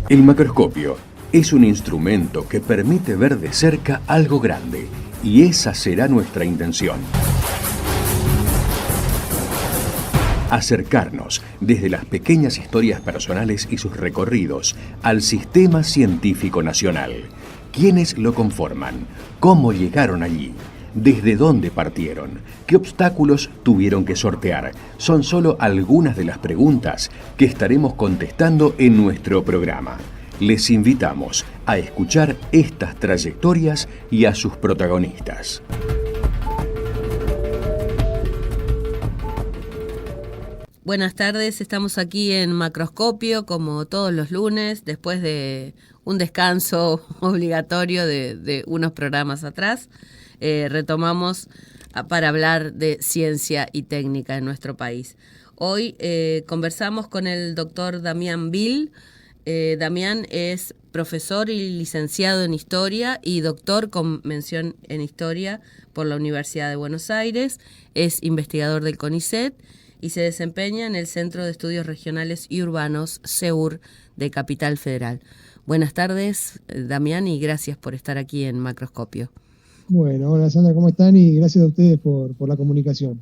El macroscopio es un instrumento que permite ver de cerca algo grande, y esa será nuestra intención. Acercarnos desde las pequeñas historias personales y sus recorridos al sistema científico nacional. ¿Quiénes lo conforman? ¿Cómo llegaron allí? ¿Desde dónde partieron? ¿Qué obstáculos tuvieron que sortear? Son solo algunas de las preguntas que estaremos contestando en nuestro programa. Les invitamos a escuchar estas trayectorias y a sus protagonistas. Buenas tardes, estamos aquí en Macroscopio como todos los lunes, después de un descanso obligatorio de unos programas atrás. Retomamos para hablar de ciencia y técnica en nuestro país. Hoy conversamos con el doctor Damián Vil. Damián es profesor y licenciado en Historia y doctor con mención en Historia por la Universidad de Buenos Aires. Es investigador del CONICET y se desempeña en el Centro de Estudios Regionales y Urbanos, CEUR, de Capital Federal. Buenas tardes, Damián, y gracias por estar aquí en Macroscopio. Bueno, hola Sandra, ¿cómo están? Y gracias a ustedes por la comunicación.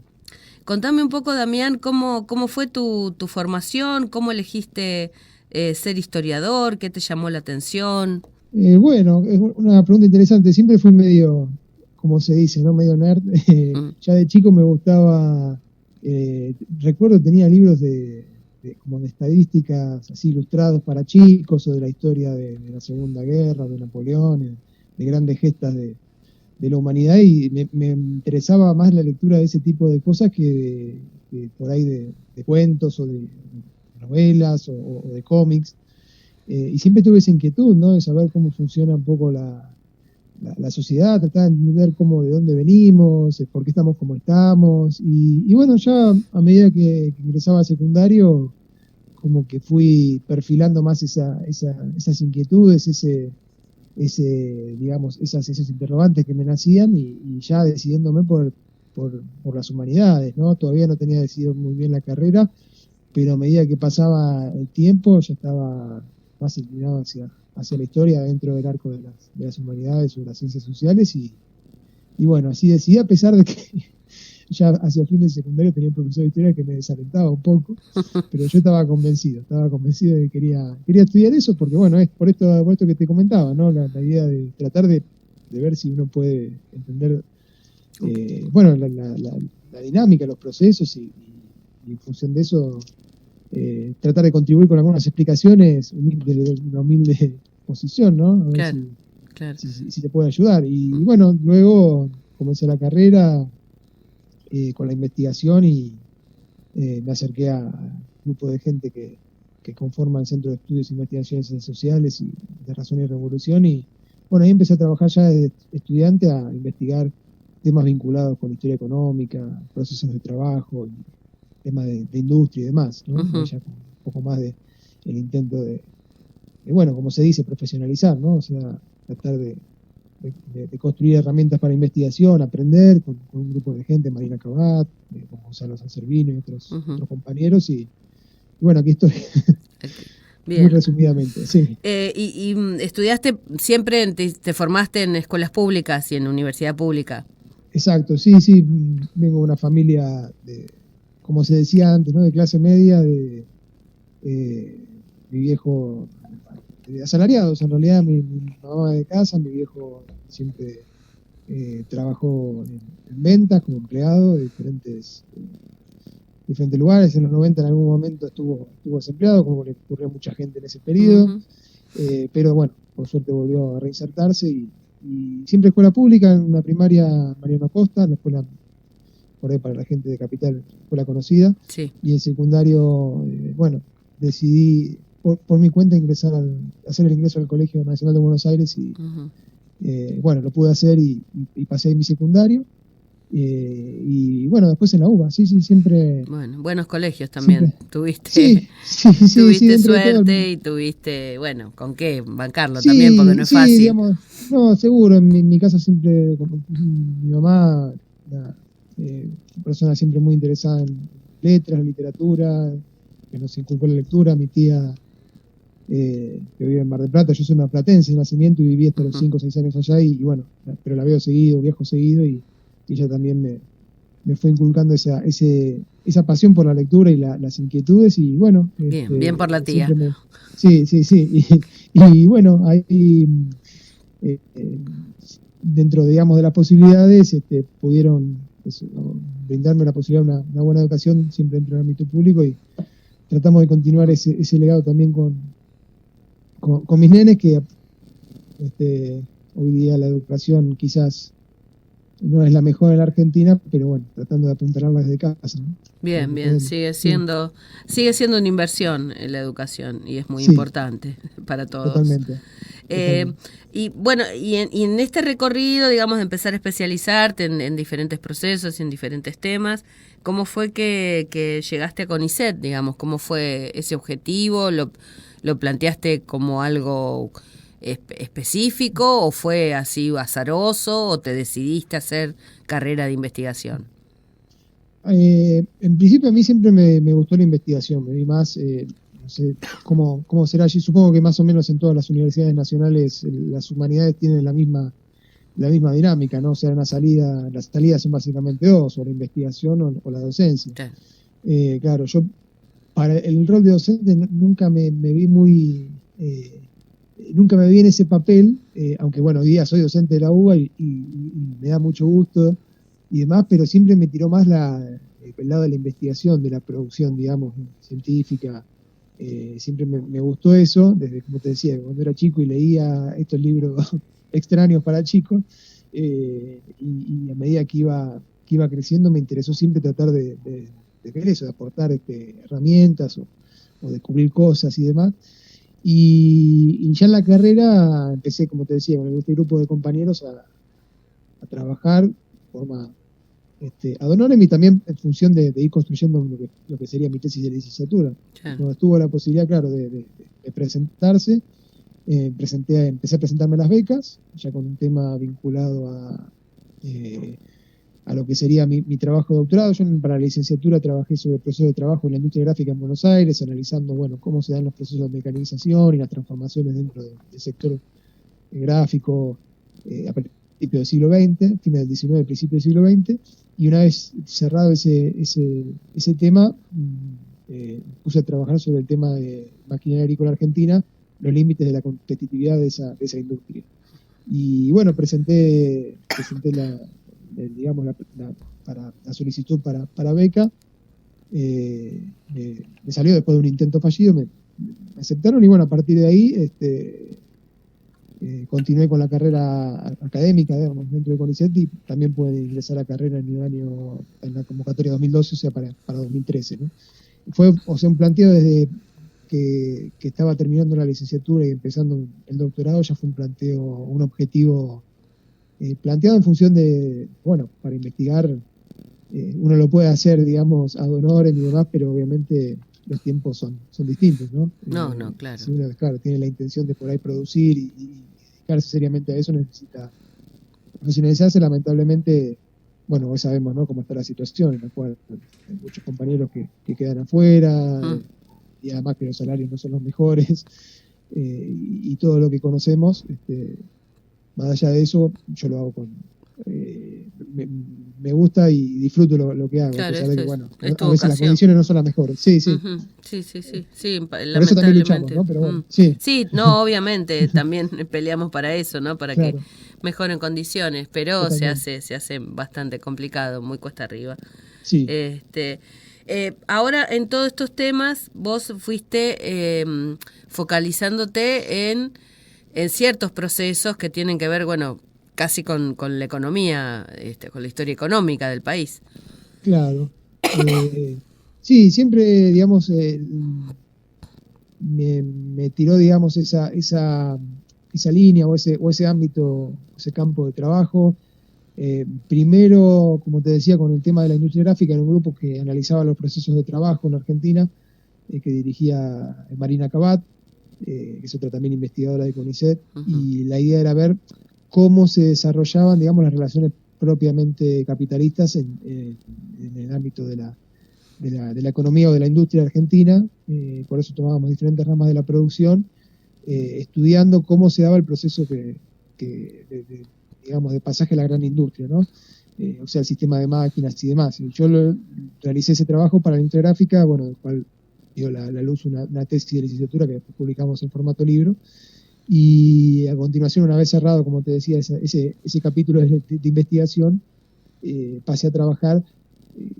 Contame un poco, Damián, cómo fue tu formación, cómo elegiste ser historiador, qué te llamó la atención. Bueno, es una pregunta interesante. Siempre fui medio, como se dice, ¿no? Medio nerd. Ya de chico me gustaba, recuerdo tenía libros como de estadísticas así ilustrados para chicos, o de la historia de la Segunda Guerra, de Napoleón, de grandes gestas de la humanidad, y me interesaba más la lectura de ese tipo de cosas que por ahí de cuentos o de novelas o de cómics. Y siempre tuve esa inquietud, ¿no? De saber cómo funciona un poco la sociedad, tratar de entender de dónde venimos, por qué estamos como estamos. Y bueno, ya a medida que ingresaba al secundario, como que fui perfilando más esas inquietudes, digamos, esos interrogantes que me nacían, y ya decidiéndome por las humanidades, ¿no? Todavía no tenía decidido muy bien la carrera, pero a medida que pasaba el tiempo ya estaba más inclinado hacia la historia dentro del arco de las humanidades o de las ciencias sociales, y bueno, así decidí, a pesar de que ya hacia el fin del secundario tenía un profesor de historia que me desalentaba un poco, pero yo estaba convencido de que quería estudiar eso, porque bueno, es por esto que te comentaba, ¿no? La idea de tratar de ver si uno puede entender bueno, la dinámica, los procesos, y en función de eso tratar de contribuir con algunas explicaciones de una humilde posición, ¿no? A ver si se puede ayudar. Y bueno, luego comencé la carrera con la investigación, y me acerqué a un grupo de gente que conforma el Centro de Estudios e Investigaciones Sociales y de Razón y Revolución, y bueno, ahí empecé a trabajar ya de estudiante, a investigar temas vinculados con historia económica, procesos de trabajo, y temas de industria y demás, ¿no? Uh-huh. Ya con un poco más de el intento de, bueno, como se dice, profesionalizar, ¿no? O sea, tratar de construir herramientas para investigación, aprender con un grupo de gente, Marina Cabat, con Gonzalo Sanservino y otros compañeros, y bueno, aquí estoy. Bien. Muy resumidamente, sí. ¿Y estudiaste siempre, te formaste en escuelas públicas y en universidad pública? Exacto, sí, vengo de una familia como se decía antes, ¿no? De clase media, mi viejo, de asalariados, en realidad. Mi mamá de casa, mi viejo siempre trabajó en ventas como empleado de diferentes lugares. En los 90 en algún momento estuvo desempleado, como le ocurrió a mucha gente en ese periodo. Uh-huh. Pero bueno, por suerte volvió a reinsertarse, y siempre escuela pública. En la primaria Mariano Acosta, la escuela por ahí para la gente de Capital, escuela conocida. Sí. Y en secundario, bueno, decidí por mi cuenta hacer el ingreso al Colegio Nacional de Buenos Aires, y uh-huh. Bueno, lo pude hacer, y pasé mi secundario. Y bueno, después en la UBA, sí, siempre. Bueno, buenos colegios también. Siempre. Tuviste suerte, y tuviste, bueno, con qué bancarlo también, porque no es fácil. Digamos, no, seguro. En mi casa siempre, mi mamá, una persona siempre muy interesada en letras, literatura, que nos inculcó la lectura. Mi tía que vive en Mar del Plata. Yo soy marplatense de nacimiento y viví hasta los 5 o 6 años allá y bueno, pero la veo seguido, viajo seguido y ella también me fue inculcando esa pasión por la lectura y las inquietudes y bueno. Bien por la tía. Sí. Y bueno, ahí dentro, digamos, de las posibilidades, pudieron brindarme la posibilidad de una buena educación siempre dentro del ámbito público y tratamos de continuar ese legado también con mis nenes, que hoy día la educación quizás no es la mejor en la Argentina, pero bueno, tratando de apuntalarla desde casa, ¿no? Bien, sigue siendo una inversión en la educación y es muy importante para todos. Totalmente. Y bueno, y en este recorrido, digamos, de empezar a especializarte en diferentes procesos y en diferentes temas, ¿cómo fue que llegaste a CONICET, digamos? ¿Cómo fue ese objetivo? ¿Lo planteaste como algo específico o fue así azaroso o te decidiste a hacer carrera de investigación? En principio a mí siempre me gustó la investigación, me vi más, no sé cómo será allí, supongo que más o menos en todas las universidades nacionales las humanidades tienen la misma dinámica, ¿no? O sea, las salidas son básicamente dos, o la investigación o la docencia. Sí. Claro, yo para el rol de docente nunca me vi nunca me vi en ese papel, aunque bueno, hoy día soy docente de la UBA y me da mucho gusto y demás, pero siempre me tiró más el lado de la investigación, de la producción, digamos, científica. Siempre me gustó eso, desde, como te decía, cuando era chico y leía estos libros extraños para chicos, y a medida que iba creciendo me interesó siempre tratar de ver eso, de aportar herramientas o descubrir cosas y demás. Y ya en la carrera empecé, como te decía, con este grupo de compañeros a trabajar de forma ad honorem y también en función de ir construyendo lo que sería mi tesis de licenciatura. Claro. Cuando estuvo la posibilidad, claro, de presentarse, empecé a presentarme las becas, ya con un tema vinculado a lo que sería mi trabajo de doctorado. Yo para la licenciatura trabajé sobre el proceso de trabajo en la industria gráfica en Buenos Aires, analizando, bueno, cómo se dan los procesos de mecanización y las transformaciones dentro del sector gráfico a principios del siglo XX, fines del XIX, principios del siglo XX, y una vez cerrado ese tema, puse a trabajar sobre el tema de maquinaria agrícola argentina, los límites de la competitividad de esa industria. Y bueno, presenté la solicitud para beca, me salió después de un intento fallido, me aceptaron y bueno, a partir de ahí continué con la carrera académica, digamos, dentro de CONICET, y también pude ingresar a carrera en la convocatoria 2012, o sea, para 2013, ¿no? Fue, o sea, un planteo desde que estaba terminando la licenciatura y empezando el doctorado, ya fue un objetivo planteado en función de, bueno, para investigar, uno lo puede hacer, digamos, ad honorem y demás, pero obviamente los tiempos son distintos, ¿no? No, claro. Si uno, claro, tiene la intención de por ahí producir y dedicarse seriamente a eso, necesita profesionalizarse. Lamentablemente, bueno, hoy sabemos, ¿no?, cómo está la situación, en la cual hay muchos compañeros que quedan afuera, y además que los salarios no son los mejores, y todo lo que conocemos. Más allá de eso, yo lo hago me gusta y disfruto lo que hago, claro, a pesar de que, bueno, a veces vocación. las condiciones no son las mejores. Sí. Uh-huh. Sí, por eso también luchamos, ¿no? Pero bueno, sí, no, obviamente, también peleamos para eso, ¿no? Para que mejoren condiciones, pero se hace bastante complicado, muy cuesta arriba. Sí. Ahora, en todos estos temas, vos fuiste focalizándote en ciertos procesos que tienen que ver, bueno, casi con la economía, con la historia económica del país. Claro. Sí, siempre, digamos, me tiró, digamos, esa línea o ese ámbito, ese campo de trabajo. Primero, como te decía, con el tema de la industria gráfica, en un grupo que analizaba los procesos de trabajo en Argentina, que dirigía Marina Cabat, que es otra también investigadora de CONICET, y la idea era ver cómo se desarrollaban, digamos, las relaciones propiamente capitalistas en el ámbito de la economía o de la industria argentina. Por eso tomábamos diferentes ramas de la producción estudiando cómo se daba el proceso digamos, de pasaje a la gran industria, ¿no? O sea, el sistema de máquinas y demás. Y yo realicé ese trabajo para la industria gráfica, bueno, del cual dio la luz una tesis de licenciatura que después publicamos en formato libro. Y a continuación, una vez cerrado, como te decía, ese capítulo de investigación, pasé a trabajar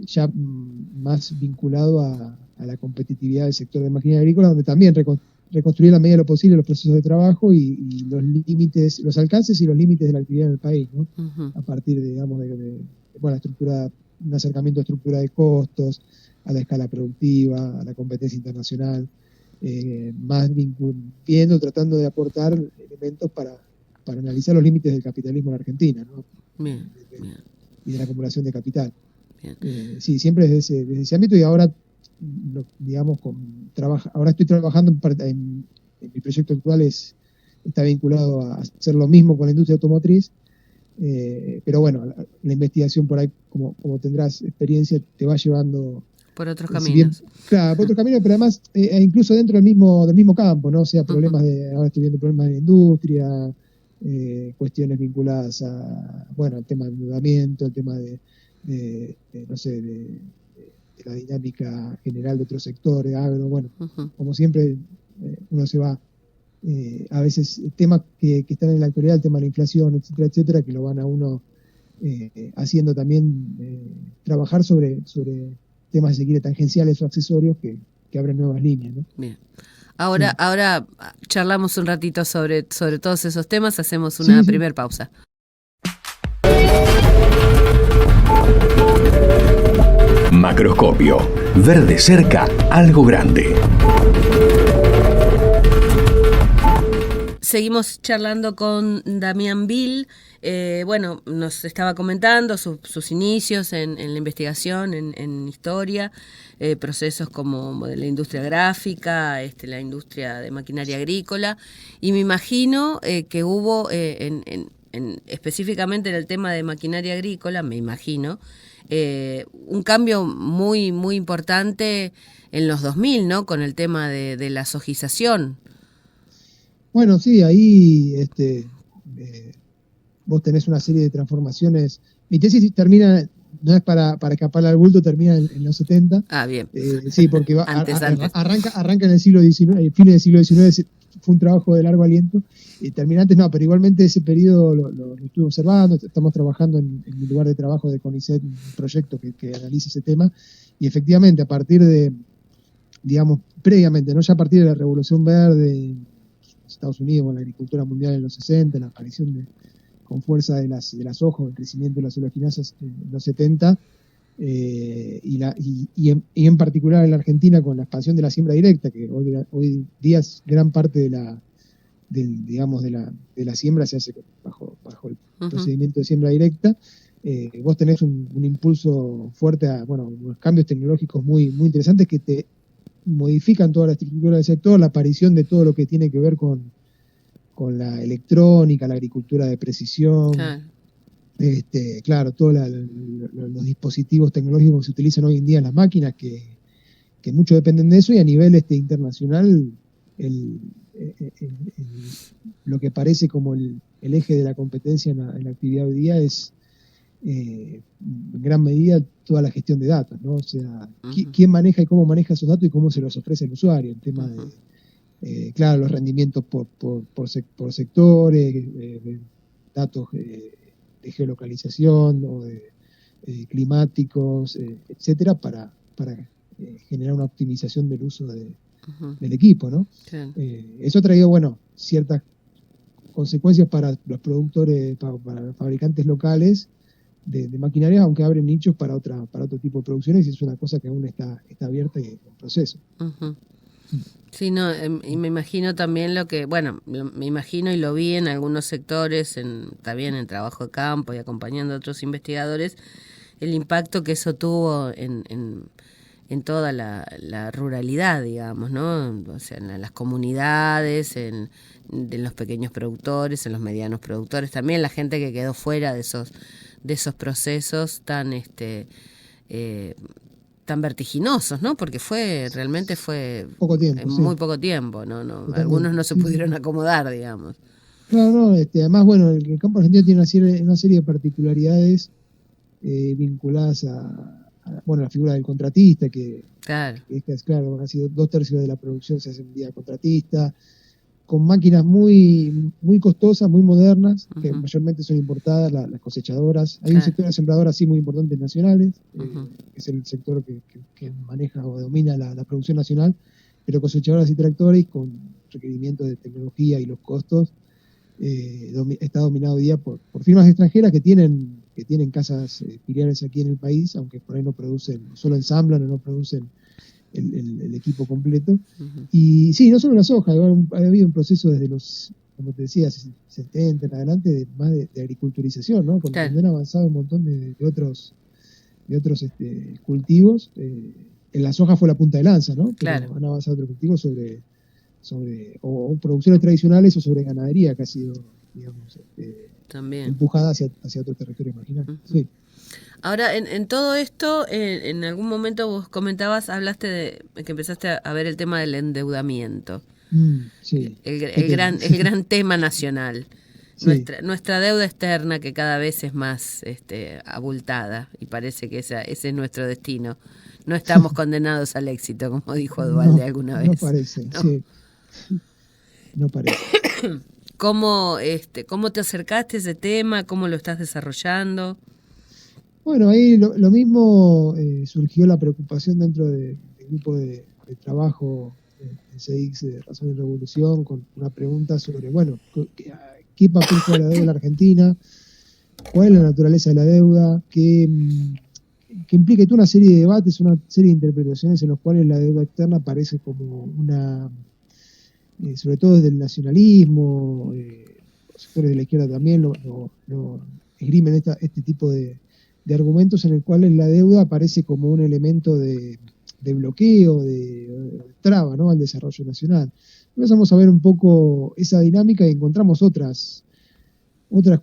ya más vinculado a la competitividad del sector de maquinaria agrícola, donde también reconstruir a la medida de lo posible los procesos de trabajo y los límites, los alcances y los límites de la actividad en el país, ¿no? A partir de, digamos, bueno, estructura, un acercamiento a estructura de costos, a la escala productiva, a la competencia internacional, más tratando de aportar elementos para analizar los límites del capitalismo en Argentina, ¿no? Bien. Y de la acumulación de capital. Sí, siempre desde ese ámbito, y ahora, digamos, ahora estoy trabajando en mi proyecto actual está vinculado a hacer lo mismo con la industria automotriz, pero bueno, la investigación por ahí, como tendrás experiencia, te va llevando por otros caminos. Claro, por otros caminos, pero además incluso dentro del mismo campo, ¿no? O sea, problemas ahora estoy viendo problemas de la industria, cuestiones vinculadas al tema del endeudamiento, el tema de la dinámica general de otros sectores, agro, bueno, como siempre, uno se va, a veces temas que están en la actualidad, el tema de la inflación, etcétera, que lo van a uno haciendo también trabajar sobre temas, si se quiere, tangenciales o accesorios que abren nuevas líneas, ¿no? Bien. Ahora charlamos un ratito sobre todos esos temas, hacemos una primer pausa. Macroscopio. Ver de cerca algo grande. Seguimos charlando con Damián Vil. Bueno, nos estaba comentando sus inicios en la investigación, en historia, procesos como de la industria gráfica, la industria de maquinaria agrícola, y me imagino que hubo, específicamente en el tema de maquinaria agrícola, me imagino, un cambio muy, muy importante en los 2000, ¿no? Con el tema de la sojización. Bueno, sí, ahí vos tenés una serie de transformaciones. Mi tesis termina, no es para escaparle al bulto, termina en los 70. Ah, bien. Sí, porque antes. Arranca en el siglo XIX, fines del siglo XIX, fue un trabajo de largo aliento. Termina antes, no, pero igualmente ese periodo lo estuve observando. Estamos trabajando en mi lugar de trabajo de CONICET, un proyecto que analiza ese tema. Y efectivamente, a partir de, digamos, previamente, ¿no? Ya a partir de la Revolución Verde, Estados Unidos, con la agricultura mundial en los 60, la aparición con fuerza de las hojas, el crecimiento de las oleaginasas en los 70, y en particular en la Argentina con la expansión de la siembra directa, que hoy día es gran parte de la siembra se hace bajo el procedimiento de siembra directa. Vos tenés un impulso fuerte a unos cambios tecnológicos muy, muy interesantes que te modifican toda la estructura del sector, la aparición de todo lo que tiene que ver con la electrónica, la agricultura de precisión, claro, todos los dispositivos tecnológicos que se utilizan hoy en día en las máquinas, que mucho dependen de eso, y a nivel internacional lo que parece como el eje de la competencia en la actividad hoy día es en gran medida toda la gestión de datos, ¿no? O sea, quién maneja y cómo maneja esos datos y cómo se los ofrece al usuario, el tema de claro, los rendimientos por sectores, datos de geolocalización o de climáticos, etcétera, para generar una optimización del uso del equipo, ¿no? Sí. Eso ha traído, ciertas consecuencias para los productores, para los fabricantes locales de maquinaria, aunque abren nichos para otro tipo de producciones, y es una cosa que aún está abierta y en proceso. Sí, no, y me imagino también me imagino y lo vi en algunos sectores, también en trabajo de campo y acompañando a otros investigadores, el impacto que eso tuvo en toda la ruralidad, digamos, ¿no? O sea, en las comunidades, en los pequeños productores, en los medianos productores, también la gente que quedó fuera de esos procesos tan tan vertiginosos, ¿no? Porque realmente fue Poco tiempo, en sí. muy poco tiempo, no, Totalmente. algunos no se Sí, pudieron sí. acomodar, digamos. Claro, no, además, bueno, el campo argentino tiene una serie de particularidades vinculadas bueno, la figura del contratista, Claro. que es claro, ha sido 2/3 de la producción se hace en vía contratista, con máquinas muy, muy costosas, muy modernas, que Ujú, mayormente son importadas, las cosechadoras. Hay un claro. sector de sembradoras sí muy importante nacionales, Ujú, que es el sector que maneja o domina la producción nacional, pero cosechadoras y tractores con requerimientos de tecnología y los costos está dominado hoy día por firmas extranjeras que tienen casas filiales aquí en el país, aunque por ahí no producen, solo ensamblan o no producen el equipo completo. ujú. Y sí, no solo la soja, ha habido un proceso desde los, como te decía, 70 en adelante, más de agriculturización, ¿no? Claro, Donde han avanzado un montón de otros cultivos. En la soja fue la punta de lanza, ¿no? claro, Pero han avanzado otros cultivos o producciones tradicionales o sobre ganadería que ha sido, digamos, también. empujada hacia otro territorio marginal. Ujú. Sí. Ahora, en todo esto, en algún momento vos hablaste de que empezaste a ver el tema del endeudamiento, Sí. ¿Qué el tema? gran tema nacional. Sí. Nuestra deuda externa que cada vez es más abultada y parece que ese es nuestro destino. No estamos condenados al éxito, como dijo Dualde No, alguna no vez. parece, ¿No? sí, no parece. ¿Cómo te acercaste a ese tema? ¿Cómo lo estás desarrollando? Bueno, ahí lo mismo surgió la preocupación dentro del grupo de trabajo en CX de Razón y Revolución con una pregunta sobre, bueno, ¿qué papel juega la deuda en la Argentina? ¿Cuál es la naturaleza de la deuda? Que implica toda una serie de debates, una serie de interpretaciones en los cuales la deuda externa aparece como sobre todo desde el nacionalismo, los sectores de la izquierda también lo esgrimen este tipo de argumentos en el cuales la deuda aparece como un elemento de bloqueo, de traba, ¿no? Al desarrollo nacional. Empezamos a ver un poco esa dinámica y encontramos otras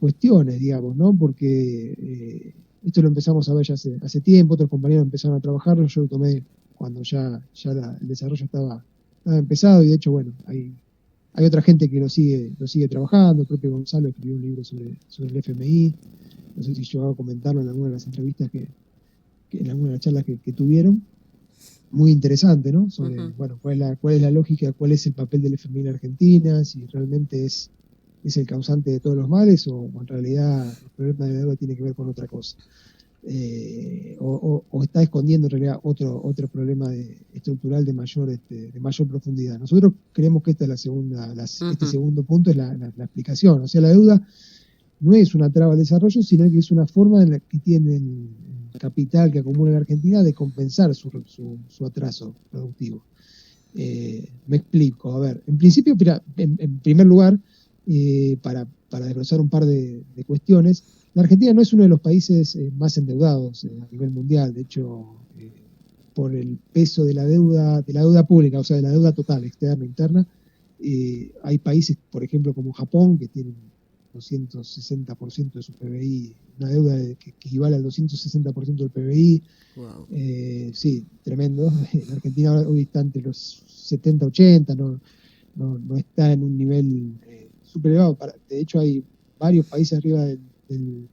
cuestiones, digamos, ¿no? Porque esto lo empezamos a ver ya hace tiempo, otros compañeros empezaron a trabajarlo, yo lo tomé cuando el desarrollo estaba empezado y de hecho, bueno, hay otra gente que lo sigue trabajando, el propio Gonzalo escribió un libro sobre el FMI, no sé si yo a comentarlo en alguna de las entrevistas en alguna de las charlas que tuvieron, muy interesante, ¿no? Sobre, Ujú. bueno, cuál es la lógica, cuál es el papel del FMI en Argentina, si realmente es el causante de todos los males o en realidad el problema de la deuda tiene que ver con otra cosa. O está escondiendo en realidad otro problema estructural de mayor profundidad. Nosotros creemos que esta es este Ujú. segundo punto es la explicación. O sea, la deuda no es una traba al desarrollo, sino que es una forma en la que tiene el capital que acumula la Argentina de compensar su atraso productivo. Me explico. A ver, en principio, en primer lugar, para desglosar un par de cuestiones, la Argentina no es uno de los países más endeudados a nivel mundial. De hecho, por el peso de la deuda pública, o sea, de la deuda total, externa, interna, hay países, por ejemplo, como Japón, que tienen 260% de su PBI, una deuda que equivale al 260% del PBI. Wow. Sí, tremendo. La Argentina hoy está entre los 70, 80, no está en un nivel súper elevado. De hecho, hay varios países arriba del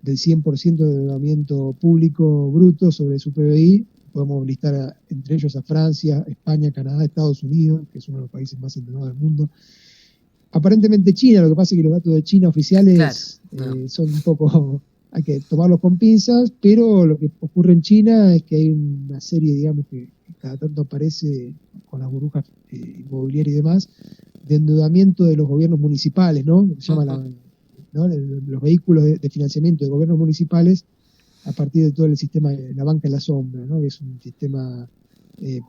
100% de endeudamiento público bruto sobre su PBI. Podemos listar entre ellos a Francia, España, Canadá, Estados Unidos, que es uno de los países más endeudados del mundo. Aparentemente China, lo que pasa es que los datos de China Claro, oficiales no. son un poco, hay que tomarlos con pinzas, pero lo que ocurre en China es que hay una serie, digamos, que cada tanto aparece con las burbujas inmobiliarias y demás, de endeudamiento de los gobiernos municipales, ¿no? Se llama Ujú. ¿no? Los vehículos de financiamiento de gobiernos municipales a partir de todo el sistema de la banca en la sombra, ¿no? Que es un sistema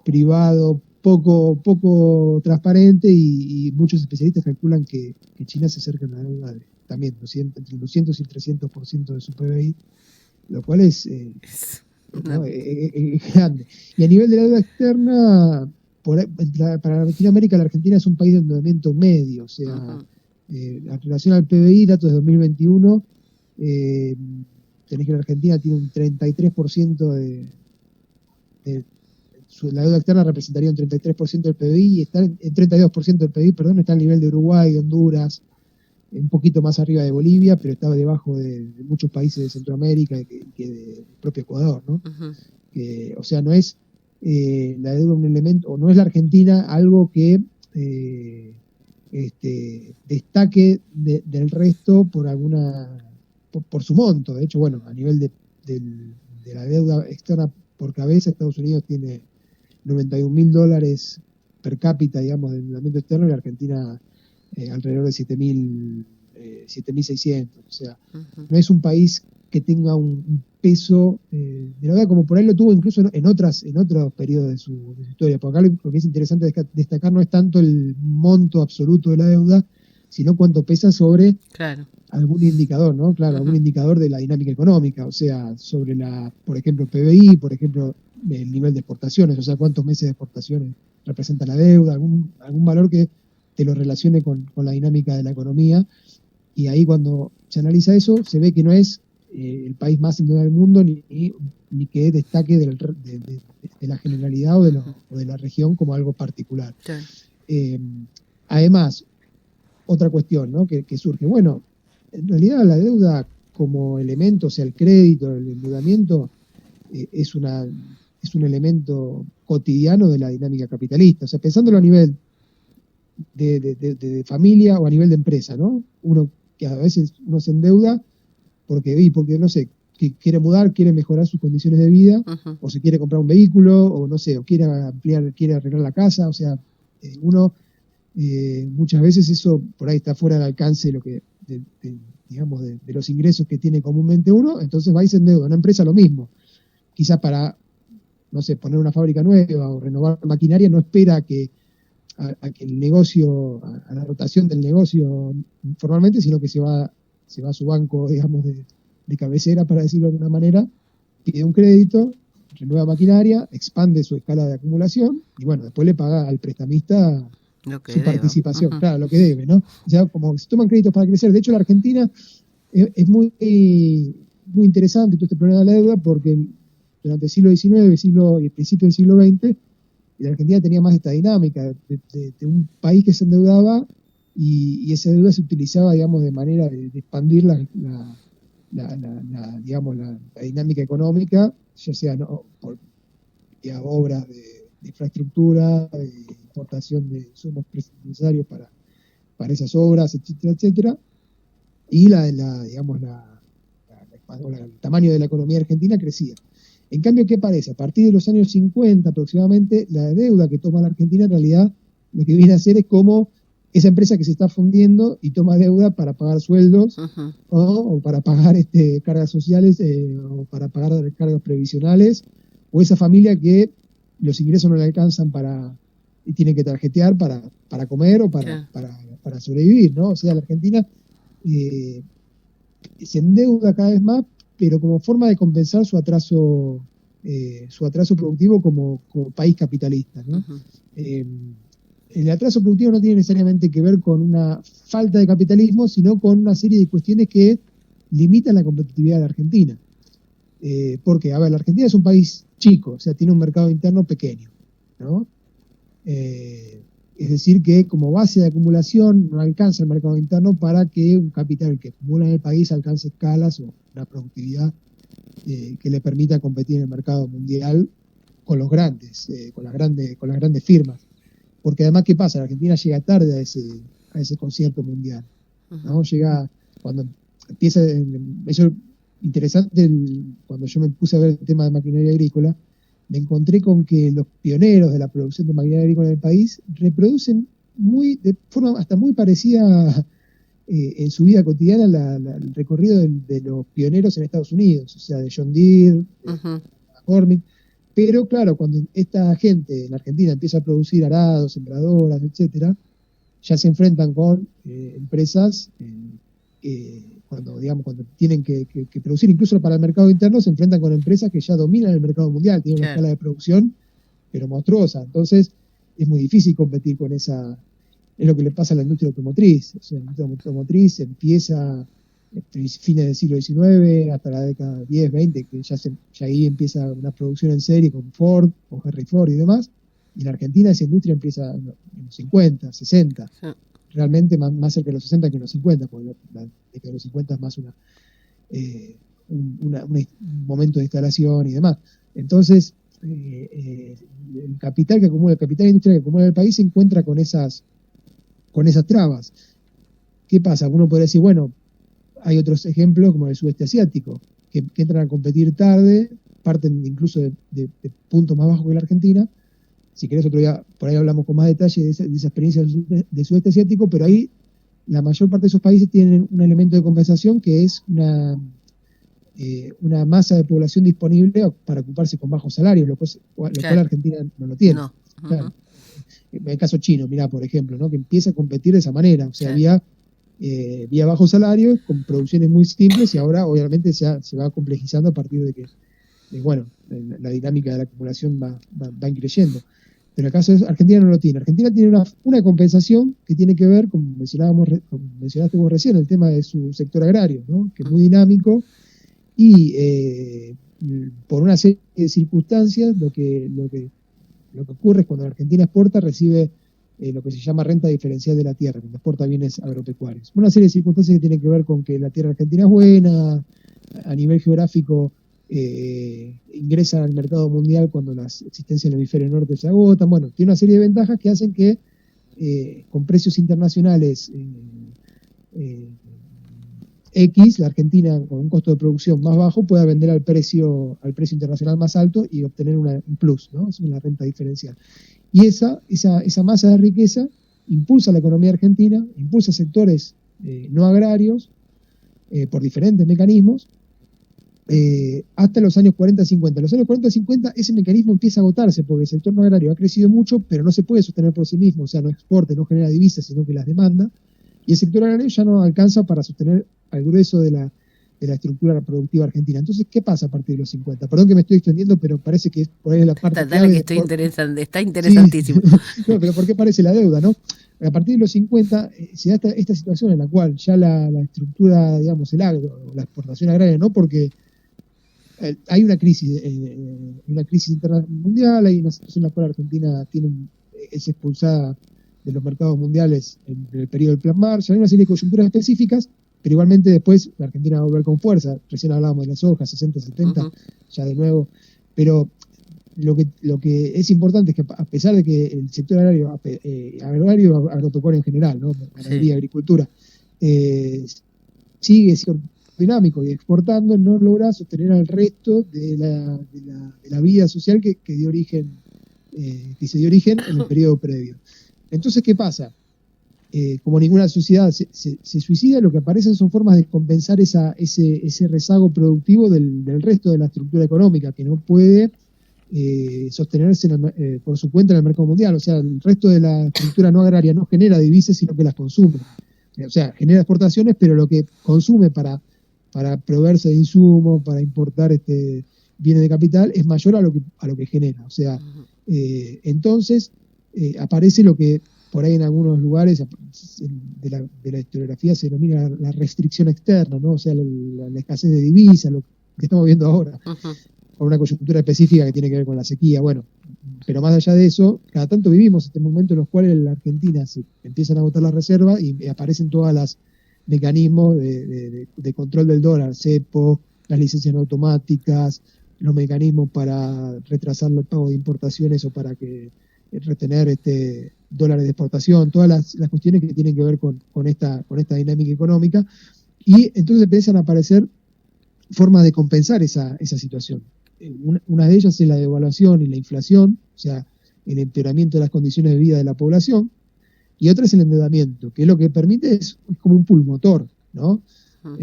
privado poco transparente y muchos especialistas calculan que China se acerca a una deuda también entre el 200 y el 300% de su PBI, lo cual es, Es ¿no? una- Es grande. Y a nivel de la deuda externa, para Latinoamérica, la Argentina es un país de endeudamiento medio, o sea, Ujú. en relación al PBI, datos de 2021, eh, tenés que la Argentina tiene un 33% la deuda externa representaría un 33% del PBI, y está el 32% del PBI, perdón, está al nivel de Uruguay, de Honduras, un poquito más arriba de Bolivia, pero estaba debajo de muchos países de Centroamérica y que del propio Ecuador, ¿no? O sea, no es la deuda un elemento, o no es la Argentina algo que destaque del resto por su monto. De hecho, bueno, a nivel de la deuda externa por cabeza, Estados Unidos tiene $91.000 per cápita, digamos, de endeudamiento externo, y la Argentina alrededor de 7.600. O sea, no es un país que tenga un peso de la deuda como por ahí lo tuvo incluso en otros periodos de su historia. Porque acá lo que es interesante destacar no es tanto el monto absoluto de la deuda, sino cuánto pesa sobre algún indicador, ¿no? Claro, algún indicador de la dinámica económica, o sea, sobre por ejemplo, PBI, por ejemplo, el nivel de exportaciones, o sea, cuántos meses de exportaciones representa la deuda, algún valor que te lo relacione con la dinámica de la economía. Y ahí cuando se analiza eso, se ve que no es el país más endeudado del mundo, ni que destaque de la generalidad o de la región como algo particular. Además, otra cuestión, ¿no?, que surge. Bueno, en realidad la deuda como elemento, o sea, el crédito, el endeudamiento, es un elemento cotidiano de la dinámica capitalista. O sea, pensándolo a nivel de familia o a nivel de empresa, ¿no? Que a veces uno se endeuda porque no sé, que quiere mudar, quiere mejorar sus condiciones de vida, o se quiere comprar un vehículo, o no sé, o quiere arreglar la casa. O sea, uno muchas veces eso por ahí está fuera del alcance digamos, de los ingresos que tiene comúnmente uno, entonces va y se endeuda. Una empresa lo mismo, quizás para, no sé, poner una fábrica nueva o renovar maquinaria, no espera a que el negocio, a la rotación del negocio formalmente, sino que se va a su banco, digamos, de cabecera, para decirlo de alguna manera, pide un crédito, renueva maquinaria, expande su escala de acumulación, y bueno, después le paga al prestamista su participación, claro, lo que debe, ¿no? O sea, como se toman créditos para crecer. De hecho, la Argentina es muy interesante todo este problema de la deuda, porque durante el siglo XIX y el principio del siglo XX, la Argentina tenía más esta dinámica de un país que se endeudaba, y esa deuda se utilizaba, digamos, de manera de expandir digamos, la dinámica económica, ya sea, ¿no?, por obras de infraestructura, de importación de insumos necesarios para esas obras, etcétera, etcétera. Y digamos, el tamaño de la economía argentina crecía. En cambio, ¿qué parece? A partir de los años 50 aproximadamente, la deuda que toma la Argentina en realidad lo que viene a hacer es como esa empresa que se está fundiendo y toma deuda para pagar sueldos, o para pagar cargas sociales, o para pagar cargas previsionales, o esa familia que los ingresos no le alcanzan y tienen que tarjetear para comer o para sobrevivir, ¿no? O sea, la Argentina se endeuda cada vez más, pero como forma de compensar su atraso productivo como país capitalista, ¿no? El atraso productivo no tiene necesariamente que ver con una falta de capitalismo, sino con una serie de cuestiones que limitan la competitividad de la Argentina. Porque, a ver, la Argentina es un país chico, o sea, tiene un mercado interno pequeño, ¿no? Es decir, que como base de acumulación no alcanza el mercado interno para que un capital que acumula en el país alcance escalas o una productividad que le permita competir en el mercado mundial con los grandes, con las grandes firmas. Porque además, ¿qué pasa? La Argentina llega tarde a ese concierto mundial, ¿no? Llega cuando empieza, eso es interesante, cuando yo me puse a ver el tema de maquinaria agrícola, me encontré con que los pioneros de la producción de maquinaria agrícola en el país reproducen de forma hasta muy parecida en su vida cotidiana el recorrido de los pioneros en Estados Unidos, o sea, de John Deere, McCormick. Pero claro, cuando esta gente en Argentina empieza a producir arados, sembradoras, etcétera, ya se enfrentan con empresas cuando tienen que producir incluso para el mercado interno, se enfrentan con empresas que ya dominan el mercado mundial, tienen una escala de producción pero monstruosa. Entonces es muy difícil competir con esa. Es lo que le pasa a la industria automotriz. O sea, la industria automotriz empieza fines del siglo XIX hasta la década 10, 20, que ya ahí empieza una producción en serie con Ford, con Henry Ford y demás. Y en Argentina esa industria empieza en los 50, 60, Sí. realmente más cerca de los 60 que en los 50, porque la década de los 50 es más un momento de instalación y demás. Entonces, el capital industrial que acumula el país se encuentra con esas trabas. ¿Qué pasa? Uno podría decir, bueno, hay otros ejemplos como el sudeste asiático, que entran a competir tarde, parten incluso de puntos más bajos que la Argentina. Si querés otro día, por ahí hablamos con más detalle de esa experiencia del sudeste asiático, pero ahí la mayor parte de esos países tienen un elemento de compensación que es una masa de población disponible para ocuparse con bajos salarios, lo cual Argentina no lo tiene. No. Uh-huh. Claro. En el caso chino, mirá, por ejemplo, ¿no? Que empieza a competir de esa manera. O sea, había bajos salarios con producciones muy simples y ahora obviamente se va complejizando a partir de que, la dinámica de la acumulación va increyendo. Pero el caso de Argentina no lo tiene. Argentina tiene una compensación que tiene que ver, como mencionaste vos recién, el tema de su sector agrario, ¿no? Que es muy dinámico y por una serie de circunstancias lo que ocurre es cuando la Argentina exporta, recibe lo que se llama renta diferencial de la tierra, cuando exporta bienes agropecuarios. Una serie de circunstancias que tienen que ver con que la tierra argentina es buena, a nivel geográfico ingresan al mercado mundial cuando las existencias en el hemisferio norte se agotan. Bueno, tiene una serie de ventajas que hacen que con precios internacionales X, la Argentina con un costo de producción más bajo pueda vender al precio internacional más alto y obtener un plus, ¿no? Es una renta diferencial. Y esa masa de riqueza impulsa la economía argentina, impulsa sectores no agrarios por diferentes mecanismos hasta los años 40-50. En los años 40-50 ese mecanismo empieza a agotarse porque el sector no agrario ha crecido mucho, pero no se puede sostener por sí mismo, o sea, no exporta, no genera divisas, sino que las demanda, y el sector agrario ya no alcanza para sostener al grueso de la estructura productiva argentina. Entonces, ¿qué pasa a partir de los 50? Perdón que me estoy extendiendo, pero parece que por ahí es la parte Dale, que está interesantísimo. Sí. No, pero ¿por qué parece la deuda, no? A partir de los 50 se da esta situación en la cual ya la estructura, digamos, el agro, la exportación agraria, no porque hay una crisis interna mundial, hay una situación en la cual Argentina es expulsada de los mercados mundiales en el periodo del Plan Marshall, hay una serie de coyunturas específicas, pero igualmente después la Argentina va a volver con fuerza. Recién hablábamos de las soja, 60, 70, uh-huh. Ya de nuevo. Pero lo que es importante es que a pesar de que el sector agrario agropecuario en general, ¿no? Ganadería, sí. Agricultura, sigue siendo dinámico y exportando, no logra sostener al resto de la vida social que se dio origen en el periodo previo. Entonces, ¿qué pasa? Como ninguna sociedad se suicida, lo que aparecen son formas de compensar ese rezago productivo del resto de la estructura económica, que no puede sostenerse por su cuenta en el mercado mundial. O sea, el resto de la estructura no agraria no genera divisas, sino que las consume. O sea, genera exportaciones, pero lo que consume para proveerse de insumos, para importar bienes de capital, es mayor a lo que genera. O sea, entonces aparece lo que por ahí en algunos lugares de la historiografía se denomina la restricción externa, ¿no? O sea, la escasez de divisas, lo que estamos viendo ahora, uh-huh. Por una coyuntura específica que tiene que ver con la sequía. Bueno, pero más allá de eso, cada tanto vivimos este momento en los cuales en la Argentina se empiezan a agotar las reservas y aparecen todas las mecanismos de control del dólar, cepo, las licencias no automáticas, los mecanismos para retrasar el pago de importaciones o para retener dólares de exportación, todas las cuestiones que tienen que ver con esta dinámica económica, y entonces empiezan a aparecer formas de compensar esa situación. Una de ellas es la devaluación y la inflación, o sea, el empeoramiento de las condiciones de vida de la población, y otra es el endeudamiento, que lo que permite es como un pulmotor, ¿no? Uh-huh.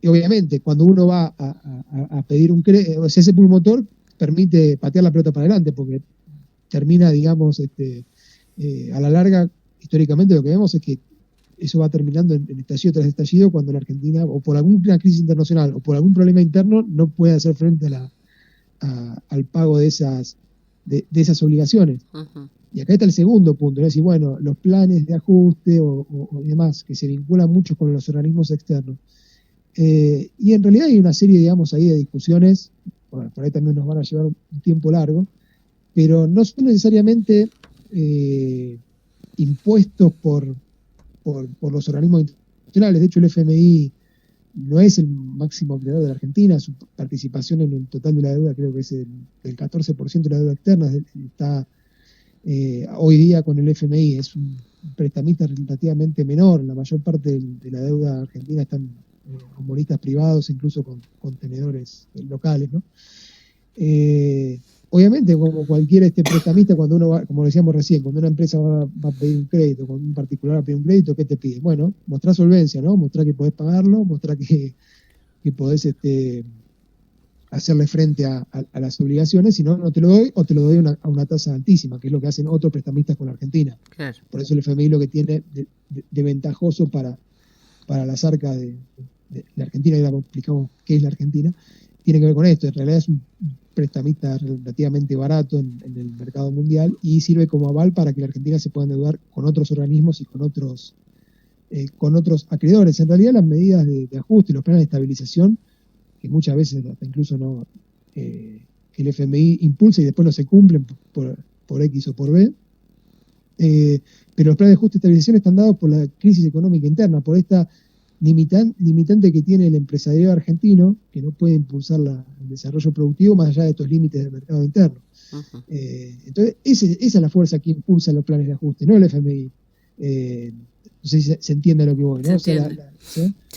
Y obviamente, cuando uno va a pedir un crédito, o sea, ese pulmotor permite patear la pelota para adelante, porque termina, digamos, a la larga, históricamente lo que vemos es que eso va terminando en estallido tras estallido cuando la Argentina, o por alguna crisis internacional, o por algún problema interno, no puede hacer frente al pago de esas obligaciones. Uh-huh. Y acá está el segundo punto, es decir, bueno, los planes de ajuste o demás, que se vinculan mucho con los organismos externos. Y en realidad hay una serie, digamos, ahí de discusiones, bueno, por ahí también nos van a llevar un tiempo largo, pero no son necesariamente impuestos por los organismos internacionales. De hecho, el FMI no es el máximo empleador de la Argentina, su participación en el total de la deuda creo que es el 14% de la deuda externa, está hoy día con el FMI, es un prestamista relativamente menor, la mayor parte de la deuda argentina están con bonistas privados, incluso con tenedores locales, ¿no? Obviamente, como cualquier prestamista, cuando uno va, como decíamos recién, cuando una empresa va a pedir un crédito, cuando un particular va a pedir un crédito, ¿qué te pide? Bueno, mostrar solvencia, ¿no? Mostrar que podés pagarlo, mostrar que podés hacerle frente a las obligaciones, si no, no te lo doy, o te lo doy a una tasa altísima, que es lo que hacen otros prestamistas con la Argentina. Claro. Por eso el FMI lo que tiene de ventajoso para las arcas de la Argentina, y ahora explicamos qué es la Argentina, tiene que ver con esto. En realidad es un prestamista relativamente barato en el mercado mundial y sirve como aval para que la Argentina se pueda endeudar con otros organismos y con otros acreedores. En realidad las medidas de ajuste, los planes de estabilización, que muchas veces hasta incluso no que el FMI impulsa y después no se cumplen por X o por B, pero los planes de ajuste y estabilización están dados por la crisis económica interna, por esta limitante que tiene el empresariado argentino, que no puede impulsar el desarrollo productivo más allá de estos límites del mercado interno. Uh-huh. Entonces, esa es la fuerza que impulsa los planes de ajuste, no el FMI. No sé si se entiende lo que voy, ¿no? Se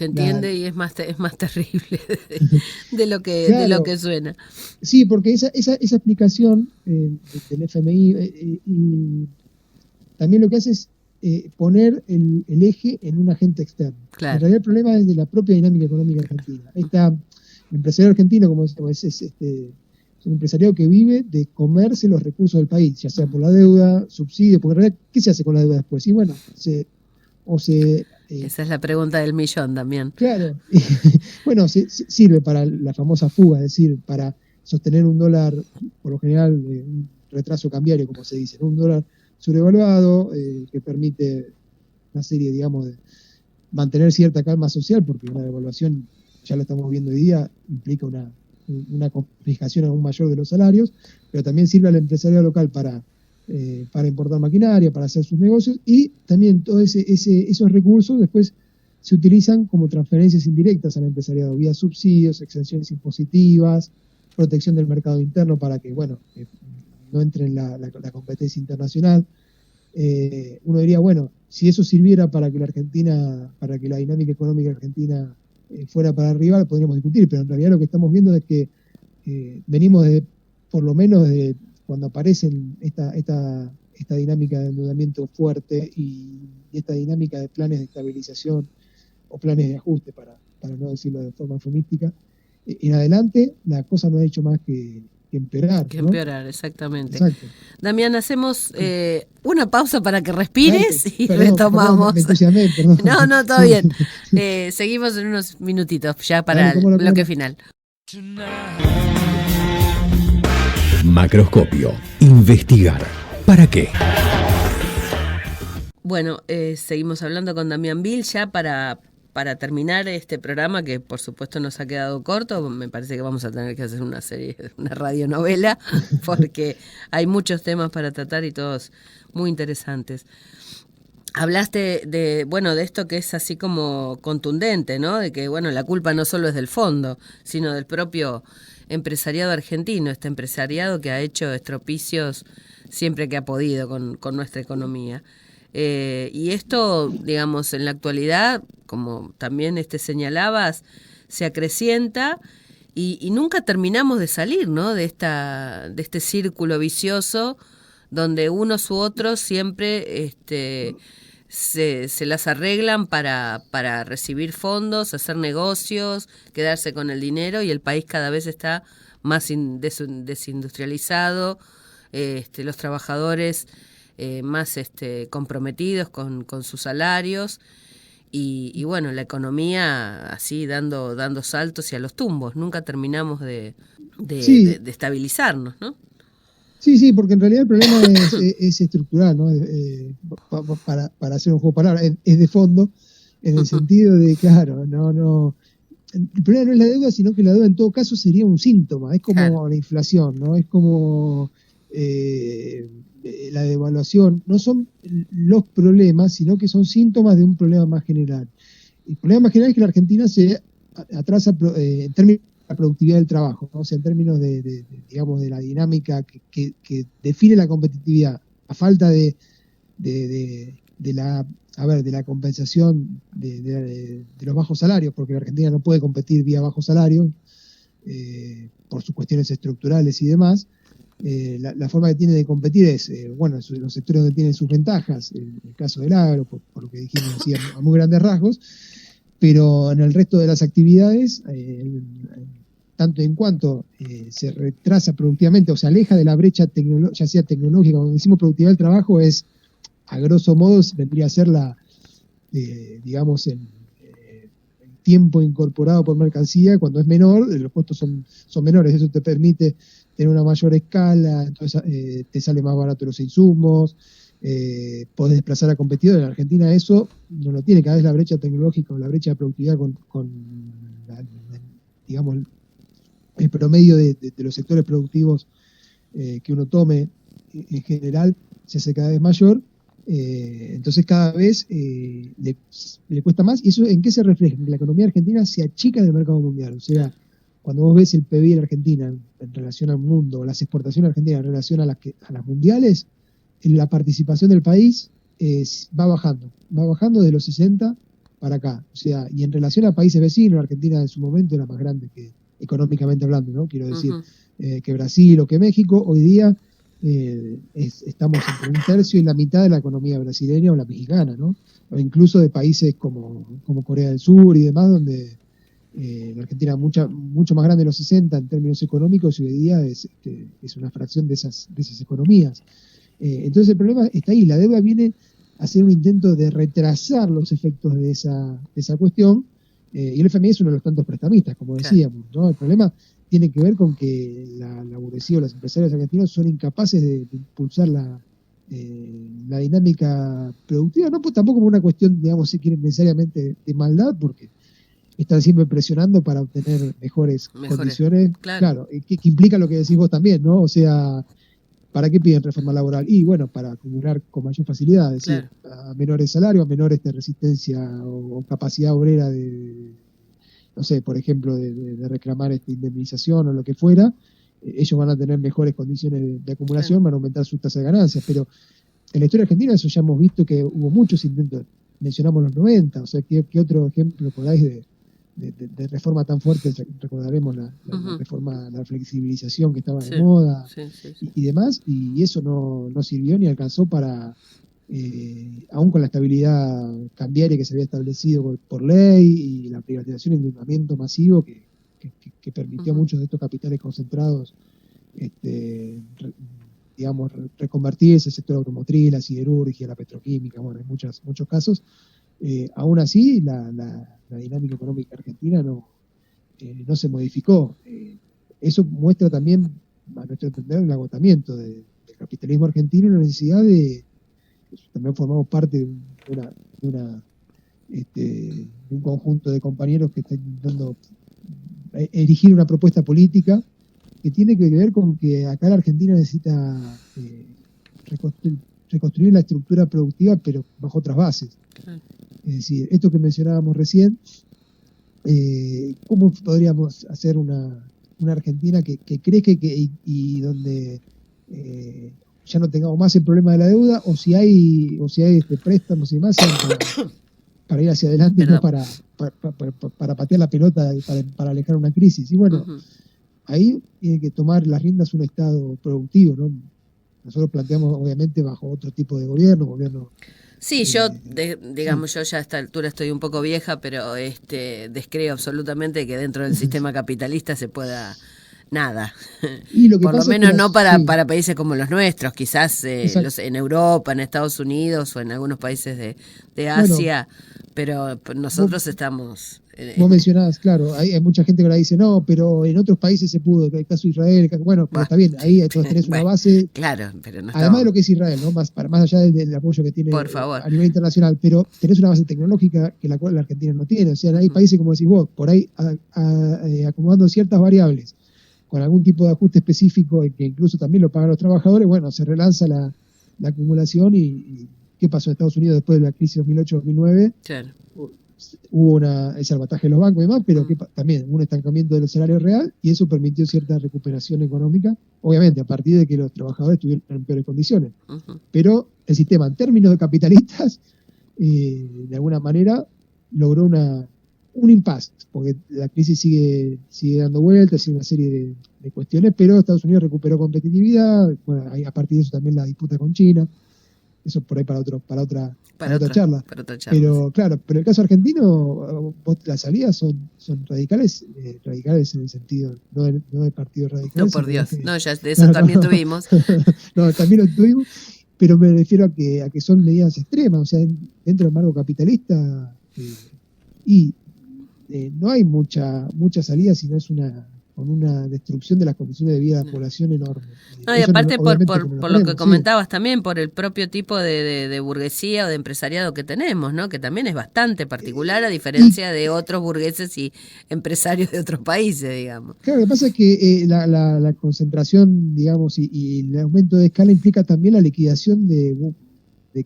entiende y es más terrible de lo que, claro, de lo que suena. Sí, porque esa explicación del FMI y también lo que hace es poner el eje en un agente externo. Claro. En realidad el problema es de la propia dinámica económica argentina. El empresario argentino, como decimos, es un empresario que vive de comerse los recursos del país, ya sea por la deuda, subsidios, porque en realidad, ¿qué se hace con la deuda después? Y bueno, esa es la pregunta del millón también. Claro, bueno, sirve para la famosa fuga, es decir, para sostener un dólar, por lo general, un retraso cambiario, como se dice, ¿no? Un dólar sobrevaluado, que permite una serie, digamos, de mantener cierta calma social, porque una devaluación, ya lo estamos viendo hoy día, implica una complicación aún mayor de los salarios, pero también sirve al empresario local para importar maquinaria, para hacer sus negocios, y también todos esos recursos después se utilizan como transferencias indirectas al empresariado, vía subsidios, exenciones impositivas, protección del mercado interno para que, bueno, no entre en la competencia internacional. Uno diría, bueno, si eso sirviera para que la dinámica económica argentina fuera para arriba, podríamos discutir, pero en realidad lo que estamos viendo es que venimos por lo menos de cuando aparecen esta dinámica de endeudamiento fuerte y esta dinámica de planes de estabilización o planes de ajuste, para no decirlo de forma eufemística, en adelante la cosa no ha hecho más que empeorar. Que empeorar, ¿no? Exactamente. Exacto. Damián, hacemos una pausa para que respires. Claro, y retomamos. Perdón. No, todo bien. Seguimos en unos minutitos ya para el bloque final. Macroscopio. Investigar. ¿Para qué? Bueno, seguimos hablando con Damián Vil ya para terminar este programa, que por supuesto nos ha quedado corto. Me parece que vamos a tener que hacer una radionovela, porque hay muchos temas para tratar y todos muy interesantes. Hablaste de esto que es así como contundente, ¿no? De que, bueno, la culpa no solo es del fondo, sino del propio empresariado argentino, este empresariado que ha hecho estropicios siempre que ha podido con nuestra economía. Y esto, digamos, en la actualidad, como también señalabas, se acrecienta y nunca terminamos de salir, ¿no? de este círculo vicioso donde unos u otros siempre se las arreglan para recibir fondos, hacer negocios, quedarse con el dinero, y el país cada vez está más desindustrializado, los trabajadores más comprometidos con sus salarios y bueno, la economía así dando saltos y a los tumbos. Nunca terminamos de estabilizarnos, ¿no? Sí, porque en realidad el problema es estructural, ¿no? Para hacer un juego de palabras, es de fondo, en el sentido de, claro, no. El problema no es la deuda, sino que la deuda en todo caso sería un síntoma, es como Claro. la inflación, ¿no? Es como la devaluación, no son los problemas, sino que son síntomas de un problema más general. El problema más general es que la Argentina se atrasa en términos de la productividad del trabajo, ¿no? O sea, en términos digamos, de la dinámica que define la competitividad, a falta de la compensación de los bajos salarios, porque la Argentina no puede competir vía bajos salarios por sus cuestiones estructurales y demás. La forma que tiene de competir es, los sectores donde tienen sus ventajas, en el caso del agro, por lo que dijimos así a muy grandes rasgos, pero en el resto de las actividades, tanto en cuanto se retrasa productivamente o se aleja de la brecha ya sea tecnológica, cuando decimos productividad del trabajo es, a grosso modo, vendría a ser digamos, el tiempo incorporado por mercancía. Cuando es menor, los costos son menores, eso te permite tener una mayor escala, entonces te sale más barato los insumos, podés desplazar a competidores. En Argentina eso no lo tiene, cada vez la brecha tecnológica o la brecha de productividad con digamos, el promedio de los sectores productivos que uno tome en general se hace cada vez mayor. Entonces cada vez le cuesta más. ¿Y eso en qué se refleja? Que la economía argentina se achica en el mercado mundial. O sea, cuando vos ves el PBI de la Argentina en relación al mundo, o las exportaciones argentinas en relación a las mundiales, la participación del país va bajando de los 60 para acá. O sea, y en relación a países vecinos, Argentina en su momento era más grande que económicamente hablando, ¿no? Quiero decir, que Brasil o que México. Hoy día estamos entre un tercio y la mitad de la economía brasileña o la mexicana, ¿no? O incluso de países como Corea del Sur y demás, donde la Argentina es mucho más grande de los 60 en términos económicos, y hoy día es una fracción de esas economías. Entonces el problema está ahí, la deuda viene a ser un intento de retrasar los efectos de esa cuestión, y el FMI es uno de los tantos prestamistas, como decíamos, ¿no? El problema tiene que ver con que la burguesía o los empresarios argentinos son incapaces de impulsar la dinámica productiva, no pues tampoco como una cuestión, digamos, si quieren necesariamente de maldad, porque están siempre presionando para obtener mejores condiciones, claro, que implica lo que decís vos también, ¿no? O sea, ¿para qué piden reforma laboral? Y bueno, para acumular con mayor facilidad, es decir, a menores salarios, a menores de resistencia o capacidad obrera no sé, por ejemplo, de reclamar indemnización o lo que fuera, ellos van a tener mejores condiciones de acumulación, van a aumentar sus tasas de ganancias. Pero en la historia argentina eso ya hemos visto que hubo muchos intentos, mencionamos los 90, o sea, ¿qué otro ejemplo podáis de reforma tan fuerte? Recordaremos la reforma, la flexibilización que estaba de moda y demás, y eso no sirvió ni alcanzó para, aún con la estabilidad cambiaria que se había establecido por ley y la privatización y endeudamiento masivo que permitió a muchos de estos capitales concentrados digamos, reconvertirse el sector automotriz, la siderurgia, la petroquímica, bueno, en muchos casos. Aún así, la dinámica económica argentina no se modificó. Eso muestra también, a nuestro entender, el agotamiento del capitalismo argentino y la necesidad de... También formamos parte de un conjunto de compañeros que están intentando erigir una propuesta política que tiene que ver con que acá la Argentina necesita reconstruir la estructura productiva, pero bajo otras bases. Es decir, esto que mencionábamos recién, ¿cómo podríamos hacer una Argentina que crezca y donde ya no tengamos más el problema de la deuda, o si hay préstamos y demás para ir hacia adelante, no para patear la pelota, para alejar una crisis? Y bueno, ahí tiene que tomar las riendas un Estado productivo, ¿no? Nosotros planteamos, obviamente, bajo otro tipo de gobierno. Sí, yo, digamos, yo ya a esta altura estoy un poco vieja, pero descreo absolutamente que dentro del sistema capitalista se pueda nada. Y lo que por lo pasa menos es que no para países como los nuestros, quizás en Europa, en Estados Unidos o en algunos países de Asia, pero nosotros estamos Vos mencionás, claro, hay mucha gente que ahora dice, no, pero en otros países se pudo, el caso de Israel, bueno, pero está bien, ahí entonces tenés una bueno, base, claro, pero no además de estamos. lo que es Israel, ¿no? Más allá del apoyo que tiene Por favor. a nivel internacional, pero tenés una base tecnológica que la cual la Argentina no tiene, o sea, hay países, como decís vos, por ahí acomodando ciertas variables, con algún tipo de ajuste específico, que incluso también lo pagan los trabajadores, bueno, se relanza la acumulación y ¿qué pasó en Estados Unidos después de la crisis 2008-2009? Claro. Hubo ese salvataje de los bancos y demás, pero también un estancamiento del salario real y eso permitió cierta recuperación económica, obviamente a partir de que los trabajadores estuvieron en peores condiciones. Pero el sistema, en términos de capitalistas, de alguna manera logró un impasse, porque la crisis sigue dando vueltas, sigue una serie de cuestiones, pero Estados Unidos recuperó competitividad, bueno, a partir de eso también la disputa con China. Eso por ahí para otra charla. Pero sí. claro, pero el caso argentino, las salidas son radicales, radicales en el sentido, no de partido radical. No, por Dios, no, ya de eso también tuvimos. No, también lo tuvimos, pero me refiero a que son medidas extremas, o sea, dentro del marco capitalista, no hay mucha salida, sino es con una destrucción de las condiciones de vida de la población enorme. No, y aparte por lo que comentabas también, por el propio tipo de burguesía o de empresariado que tenemos, ¿no? Que también es bastante particular a diferencia de otros burgueses y empresarios de otros países, digamos. Claro, lo que pasa es que la concentración, digamos, y el aumento de escala implica también la liquidación de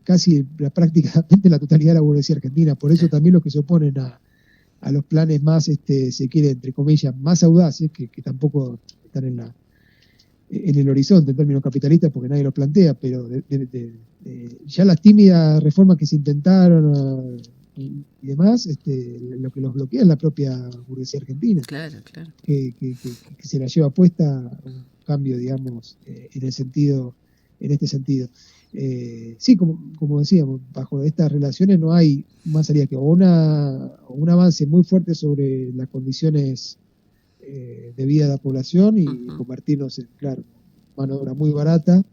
casi prácticamente la totalidad de la burguesía argentina. Por eso también los que se oponen a los planes más, se quiere, entre comillas, más audaces, que tampoco están en el horizonte en términos capitalistas porque nadie los plantea, pero ya las tímidas reformas que se intentaron y demás, lo que los bloquea es la propia burguesía argentina. Claro. Que se la lleva puesta un cambio, digamos, en este sentido. Sí, como decíamos, bajo estas relaciones no hay más salida que un avance muy fuerte sobre las condiciones de vida de la población y convertirnos en, claro, mano de obra muy barata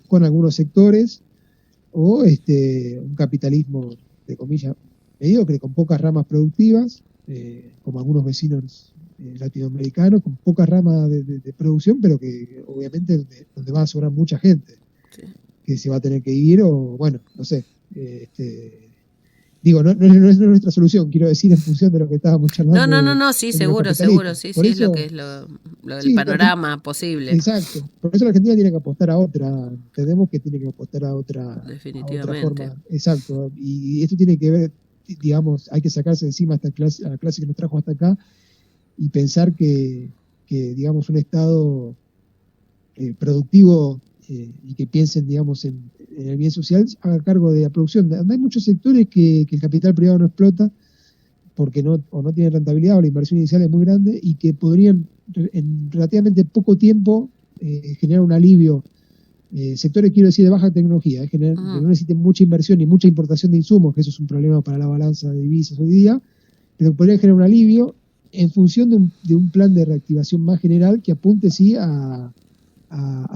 con algunos sectores o un capitalismo, de comillas, mediocre, con pocas ramas productivas, como algunos vecinos latinoamericanos, con pocas ramas de producción, pero que obviamente donde va a sobrar mucha gente. Sí. Que se va a tener que ir o, bueno, no sé. Digo, no es nuestra solución, quiero decir, en función de lo que estábamos charlando. No, sí, seguro, sí, eso, es lo que es el panorama posible. Exacto, por eso la Argentina tiene que apostar a otra, entendemos que tiene que apostar a otra forma. Exacto, y esto tiene que ver, digamos, hay que sacarse encima a la clase que nos trajo hasta acá y pensar que digamos, un Estado productivo y que piensen, digamos, en el bien social, haga cargo de la producción. Hay muchos sectores que el capital privado no explota porque no tienen rentabilidad o la inversión inicial es muy grande y que podrían en relativamente poco tiempo generar un alivio. Sectores, quiero decir, de baja tecnología, que no necesiten mucha inversión y mucha importación de insumos, que eso es un problema para la balanza de divisas hoy día, pero que podrían generar un alivio en función de un plan de reactivación más general que apunte, sí, a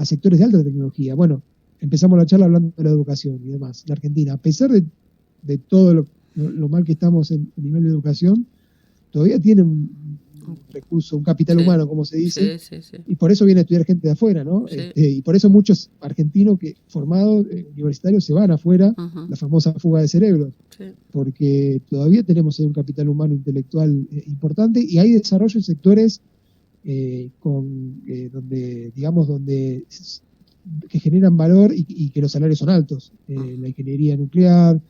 sectores de alta tecnología. Bueno, empezamos la charla hablando de la educación y demás. La Argentina, a pesar de todo lo mal que estamos en nivel de educación, todavía tiene un recurso, un capital humano, como se dice, sí. Y por eso viene a estudiar gente de afuera, ¿no? Sí. Y por eso muchos argentinos formados universitarios se van afuera, la famosa fuga de cerebros, porque todavía tenemos ahí un capital humano intelectual importante y hay desarrollo en sectores donde que generan valor y que los salarios son altos. La ingeniería nuclear,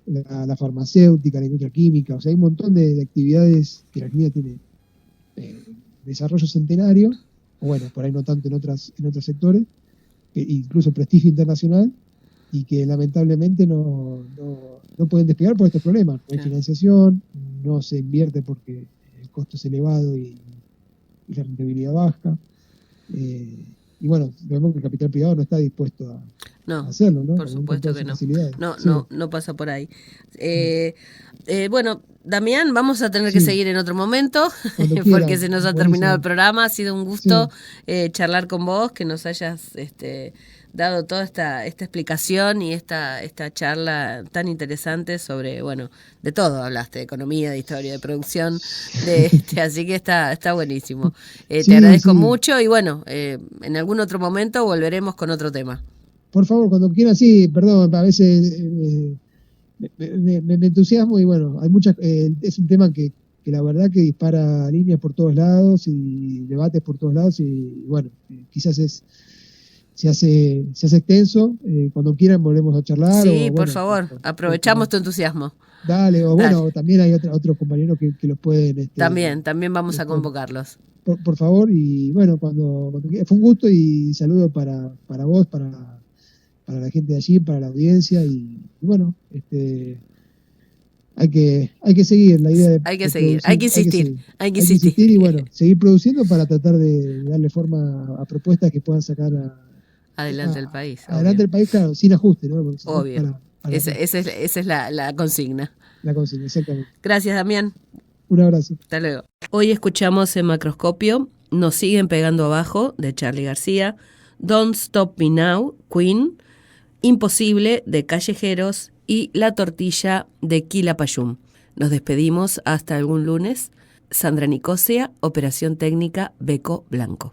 la farmacéutica, la industria química, o sea, hay un montón de actividades que la Argentina tiene desarrollo centenario, o bueno, por ahí no tanto en otros sectores, incluso prestigio internacional, y que lamentablemente no pueden despegar por estos problemas. No hay financiación, no se invierte porque el costo es elevado y la rentabilidad baja. Y bueno, vemos que el capital privado no está dispuesto No, hacerlo, ¿no? por Con supuesto todas que sus no. facilidades. No, Sí, no pasa por ahí. Bueno, Damián, vamos a tener que sí, seguir en otro momento cuando porque quieran, se nos ha terminado el buenísimo. programa. Ha sido un gusto Sí, charlar con vos, que nos hayas dado toda esta explicación y esta charla tan interesante sobre, bueno, de todo hablaste, de economía, de historia, de producción, así que está buenísimo. Te sí, agradezco sí. mucho y bueno, en algún otro momento volveremos con otro tema. Por favor, cuando quieran, sí, perdón, a veces me entusiasmo y bueno, hay muchas, es un tema que la verdad que dispara líneas por todos lados y debates por todos lados y bueno, quizás se hace extenso. Cuando quieran volvemos a charlar o Sí, por bueno, favor, aprovechamos tu entusiasmo. dale, o Dale. bueno, también hay otros compañeros que los pueden, También vamos los a pueden- convocarlos. por favor, y bueno, cuando fue un gusto y saludo para vos, para la gente de allí, para la audiencia y bueno, hay que seguir la idea Hay que de seguir, hay producir, que hay que insistir, seguir, hay que hay que insistir. insistir y bueno, seguir produciendo para tratar de darle forma a propuestas que puedan sacar Adelante el país, adelante obvio, el país, claro, sin ajuste, ¿no? Porque si no es obvio. para atrás, Esa es la consigna. la consigna, exactamente. Gracias, Damián. Un abrazo. Hasta luego. Hoy escuchamos en Macroscopio Nos siguen pegando abajo, de Charly García, Don't Stop Me Now, Queen, Imposible, de Callejeros y La Tortilla, de Quilapayún. Nos despedimos hasta algún lunes. Sandra Nicosia, Operación Técnica Beco Blanco.